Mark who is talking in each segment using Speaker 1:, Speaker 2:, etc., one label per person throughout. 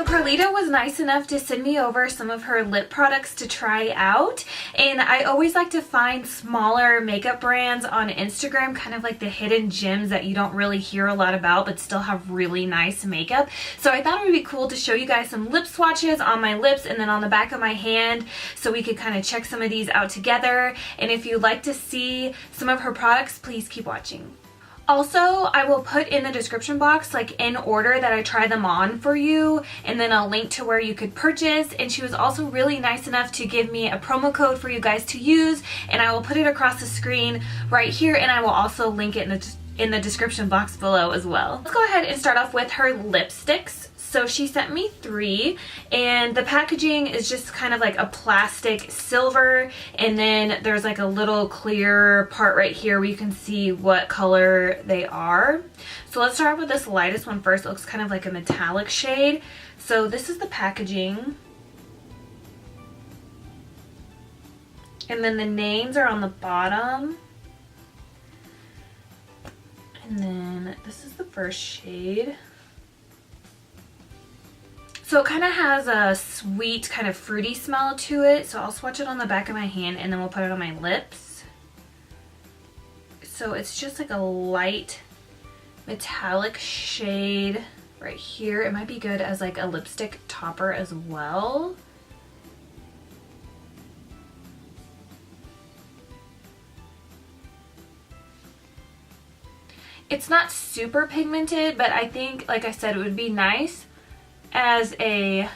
Speaker 1: Carlita was nice enough to send me over some of her lip products to try out, and I always like to find smaller makeup brands on Instagram, kind of like the hidden gems that you don't really hear a lot about but still have really nice makeup. So I thought it would be cool to show you guys some lip swatches on my lips and then on the back of my hand so we could kind of check some of these out together. And if you'd like to see some of her products, please keep watching. Also, I will put in the description box, like in order that I try them on for you, and then a link to where you could purchase. And she was also really nice enough to give me a promo code for you guys to use, and I will put it across the screen right here, and I will also link it in the description box below as well. Let's go ahead and start off with her lipsticks. So she sent me 3, and the packaging is just kind of like a plastic silver, and then there's like a little clear part right here where you can see what color they are. So let's start with this lightest one first. It looks kind of like a metallic shade. So this is the packaging. And then the names are on the bottom. And then this is the first shade. So it kind of has a sweet, kind of fruity smell to it. So I'll swatch it on the back of my hand and then we'll put it on my lips. So it's just like a light metallic shade right here. It might be good as like a lipstick topper as well. It's not super pigmented, but I think, like I said, it would be nice as a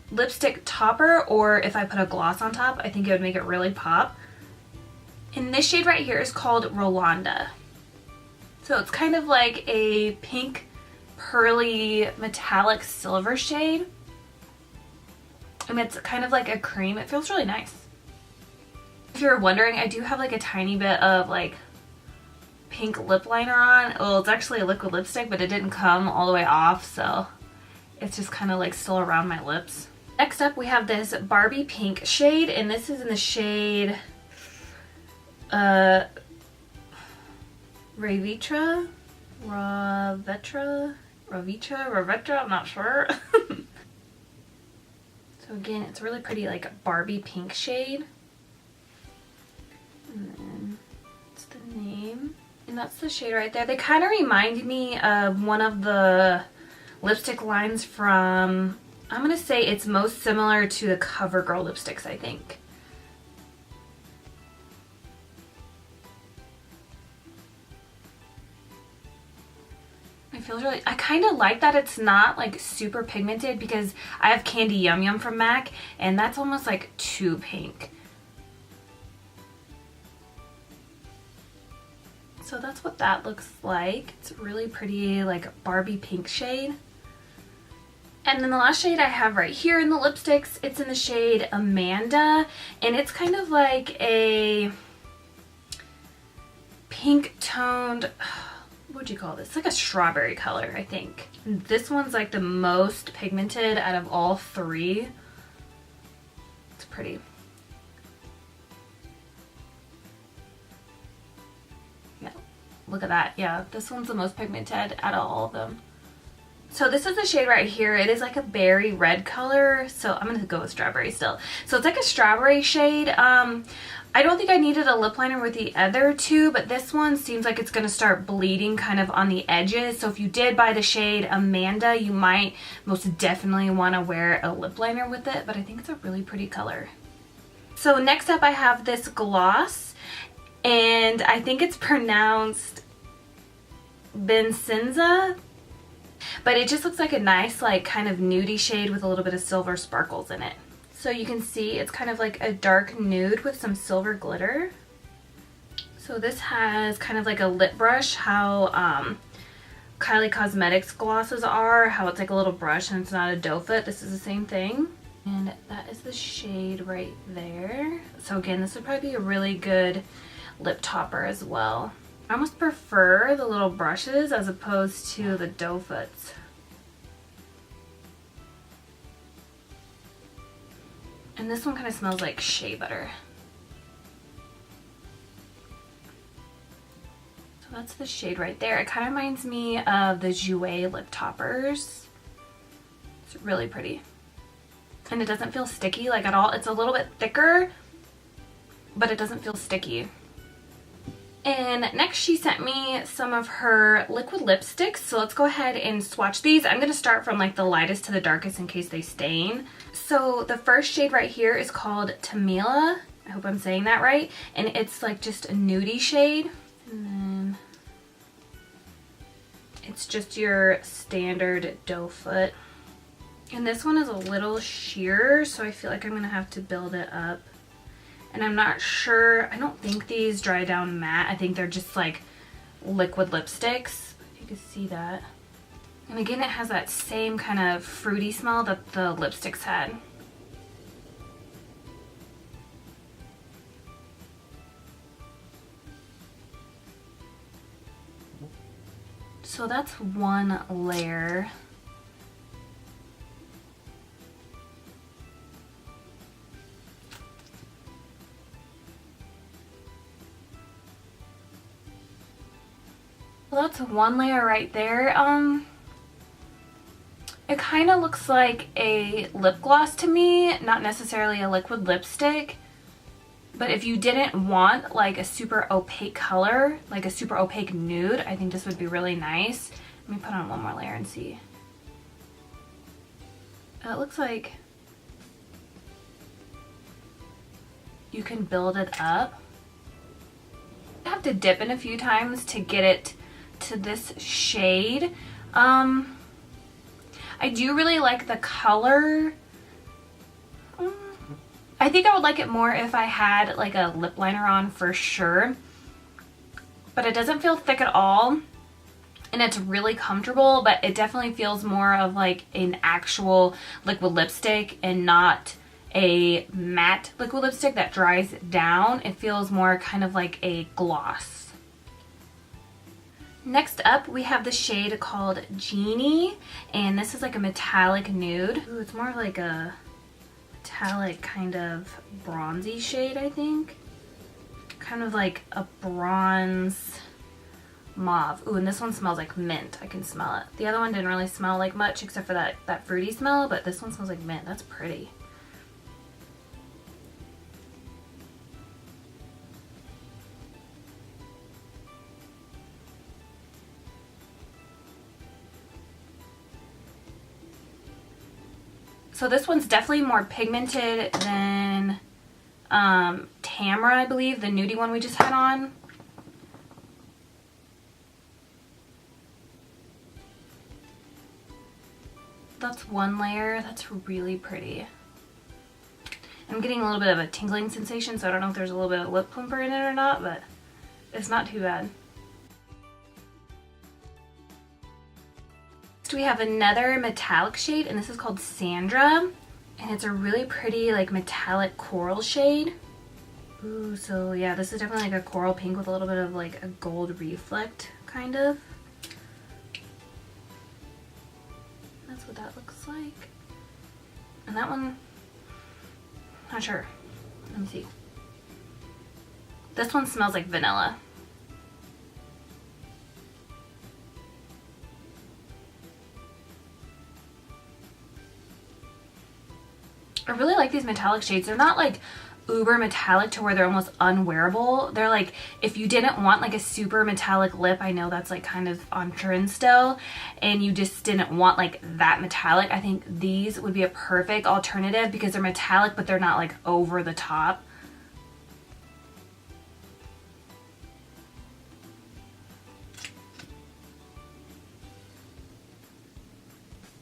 Speaker 1: lipstick topper, or if I put a gloss on top, I think it would make it really pop. And this shade right here is called ROLANDA. So it's kind of like a pink, pearly, metallic silver shade. And it's kind of like a cream. It feels really nice. If you're wondering, I do have like a tiny bit of like pink lip liner on. Well, it's actually a liquid lipstick, but it didn't come all the way off, so it's just kind of like still around my lips. Next up, we have this Barbie Pink shade, and this is in the shade RAVETTRA, I'm not sure. So again, it's a really pretty like Barbie Pink shade. And then it's the name. And that's the shade right there. They kind of remind me of one of the lipstick lines from, I'm going to say it's most similar to the CoverGirl lipsticks, I think. It feels really, I kind of like that it's not like super pigmented, because I have Candy Yum Yum from MAC, and that's almost like too pink. So that's what that looks like. It's a really pretty like Barbie Pink shade. And then the last shade I have right here in the lipsticks, it's in the shade Amanda, and it's kind of like a pink toned, what would you call this? It's like a strawberry color, I think. And this one's like the most pigmented out of all 3. It's pretty. Look at that. Yeah, this one's the most pigmented out of all of them. So this is the shade right here. It is like a berry red color. So I'm going to go with strawberry still. So it's like a strawberry shade. I don't think I needed a lip liner with the other 2, but this one seems like it's going to start bleeding kind of on the edges. So if you did buy the shade Amanda, you might most definitely want to wear a lip liner with it. But I think it's a really pretty color. So next up I have this gloss, and I think it's pronounced Bincyntha, but it just looks like a nice like kind of nudie shade with a little bit of silver sparkles in it. So you can see it's kind of like a dark nude with some silver glitter. So this has kind of like a lip brush, how Kylie Cosmetics glosses are, how it's like a little brush and it's not a doe foot. This is the same thing. And that is the shade right there. So again, this would probably be a really good lip topper as well. I almost prefer the little brushes as opposed to the doe foots. And this one kind of smells like shea butter. So So that's the shade right there. It kind of reminds me of the Jouer lip toppers. It's really pretty. And it doesn't feel sticky like at all. It's a little bit thicker, but it doesn't feel sticky. And next she sent me some of her liquid lipsticks. So let's go ahead and swatch these. I'm going to start from like the lightest to the darkest in case they stain. So the first shade right here is called Tamela. I hope I'm saying that right. And it's like just a nudie shade. And then it's just your standard doe foot. And this one is a little sheer, so I feel like I'm going to have to build it up. And I'm not sure, I don't think these dry down matte. I think they're just like liquid lipsticks. If you can see that. And again, it has that same kind of fruity smell that the lipsticks had. So that's one layer. Well, that's one layer right there. It kind of looks like a lip gloss to me, not necessarily a liquid lipstick. But if you didn't want like a super opaque color, like a super opaque nude, I think this would be really nice. Let me put on one more layer and see. It looks like you can build it up. I have to dip in a few times to get it to this shade. I do really like the color. I think I would like it more if I had like a lip liner on for sure. But it doesn't feel thick at all. And it's really comfortable, but it definitely feels more of like an actual liquid lipstick and not a matte liquid lipstick that dries down. It feels more kind of like a gloss. Next up, we have the shade called Genie, and this is like a metallic nude. Ooh, it's more like a metallic kind of bronzy shade, I think. Kind of like a bronze mauve. Ooh, and this one smells like mint. I can smell it. The other one didn't really smell like much except for that fruity smell, but this one smells like mint. That's pretty. So this one's definitely more pigmented than Tamara, I believe, the nudie one we just had on. That's one layer. That's really pretty. I'm getting a little bit of a tingling sensation, so I don't know if there's a little bit of lip plumper in it or not, but it's not too bad. We have another metallic shade, and this is called Sandra, and it's a really pretty like metallic coral shade. Ooh, so yeah, this is definitely like a coral pink with a little bit of like a gold reflect kind of. That's what that looks like. And that one, not sure. Let me see. This one smells like vanilla. I really like these metallic shades. They're not like uber metallic to where they're almost unwearable. They're like, if you didn't want like a super metallic lip, I know that's like kind of on trend still, and you just didn't want like that metallic, I think these would be a perfect alternative because they're metallic but they're not like over the top.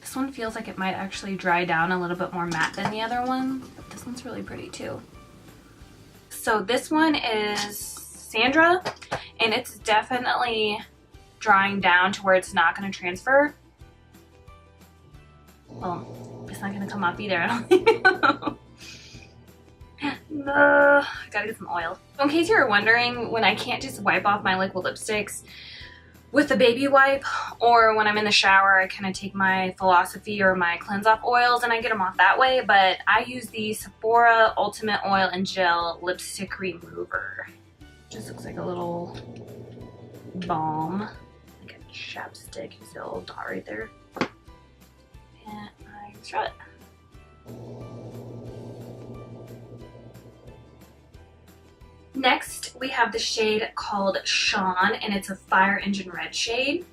Speaker 1: This one feels like it might actually dry down a little bit more matte than the other one, but this one's really pretty too. So this one is Sandra, and it's definitely drying down to where it's not going to transfer. Well, it's not going to come off either, I don't think. No, I gotta get some oil. So in case you were wondering, when I can't just wipe off my liquid lipsticks with a baby wipe, or when I'm in the shower, I kind of take my Philosophy or my cleanse off oils and I get them off that way, but I use the Sephora Ultimate Oil and Gel Lipstick Remover. Just looks like a little balm, like a chapstick. You see a little dot right there. And I scrub it. Next, we have the shade called Shawn, and it's a Fire Engine Red shade.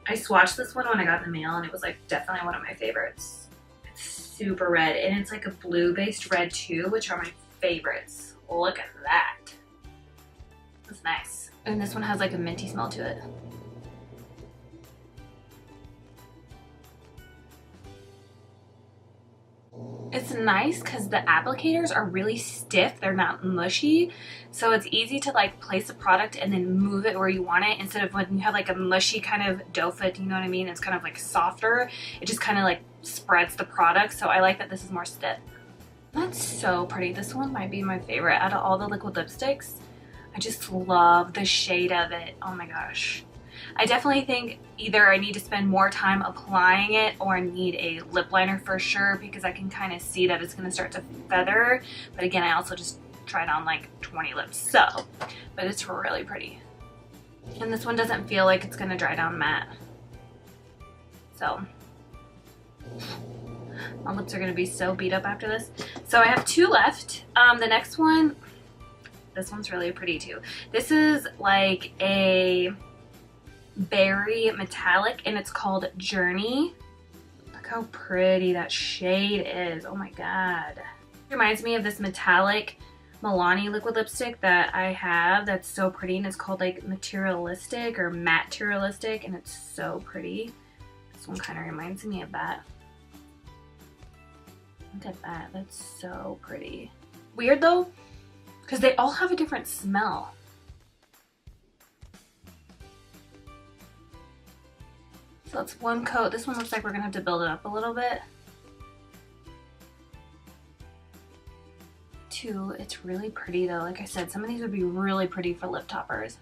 Speaker 1: I swatched this one when I got in the mail, and it was like definitely one of my favorites. It's super red, and it's like a blue-based red too, which are my favorites. Look at that. That's nice. And this one has like a minty smell to it. It's nice because the applicators are really stiff. They're not mushy. So it's easy to like place a product and then move it where you want it, instead of when you have like a mushy kind of doe foot, you know what I mean? It's kind of like softer. It just kind of like spreads the product. So I like that this is more stiff. That's so pretty. This one might be my favorite out of all the liquid lipsticks. I just love the shade of it. Oh my gosh. I definitely think either I need to spend more time applying it or I need a lip liner for sure, because I can kind of see that it's going to start to feather. But again, I also just tried on like 20 lips, so, but it's really pretty. And this one doesn't feel like it's going to dry down matte. So, my lips are going to be so beat up after this. So I have 2 left. The next one, this one's really pretty too. This is like a berry metallic, and it's called Journey. Look how pretty that shade is. Oh my god. It reminds me of this metallic Milani liquid lipstick that I have that's so pretty, and it's called like Materialistic or Materialistic, and it's so pretty. This one kind of reminds me of that. Look at that. That's so pretty. Weird though, because they all have a different smell. So that's one coat. This one looks like we're gonna have to build it up a little bit. 2, it's really pretty though. Like I said, some of these would be really pretty for lip toppers.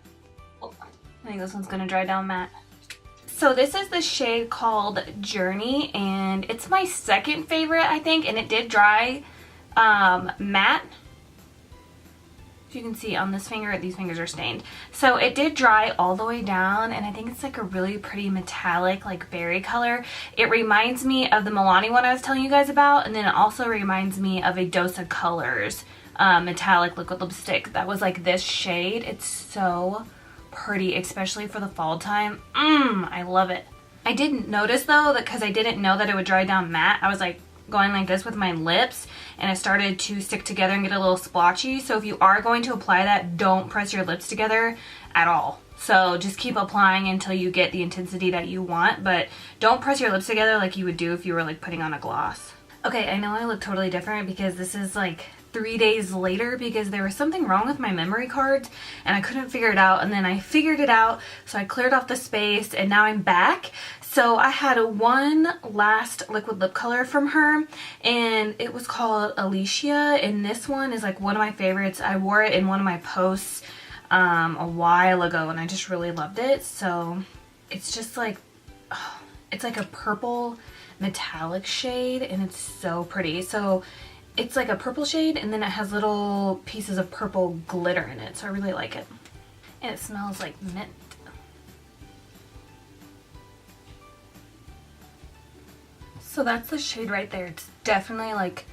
Speaker 1: Oh, I think this one's gonna dry down matte. So this is the shade called Journey, and it's my second favorite, I think, and it did dry matte. If you can see on this finger, these fingers are stained. So it did dry all the way down, and I think it's like a really pretty metallic, like berry color. It reminds me of the Milani one I was telling you guys about, and then it also reminds me of a Dose of Colors metallic liquid lipstick that was like this shade. It's so pretty, especially for the fall time. I love it. I didn't notice though, that because I didn't know that it would dry down matte, I was like going like this with my lips, and it started to stick together and get a little splotchy. So if you are going to apply that, don't press your lips together at all. So just keep applying until you get the intensity that you want, but don't press your lips together like you would do if you were like putting on a gloss. Okay, I know I look totally different because this is like 3 days later, because there was something wrong with my memory cards and I couldn't figure it out, and then I figured it out, so I cleared off the space and now I'm back. So I had one last liquid lip color from her, and it was called Alicia, and this one is like one of my favorites. I wore it in one of my posts a while ago, and I just really loved it. So it's just like, oh, it's like a purple metallic shade, and it's so pretty. So it's like a purple shade, and then it has little pieces of purple glitter in it, so I really like it. And it smells like mint. So that's the shade right there. It's definitely like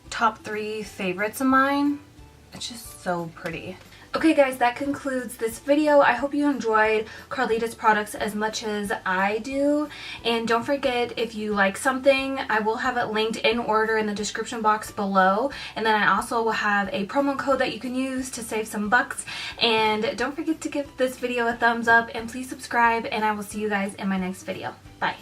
Speaker 1: top 3 favorites of mine. It's just so pretty. Okay guys, that concludes this video. I hope you enjoyed Carlita's products as much as I do. And don't forget, if you like something, I will have it linked in order in the description box below. And then I also will have a promo code that you can use to save some bucks. And don't forget to give this video a thumbs up, and please subscribe, and I will see you guys in my next video. Bye.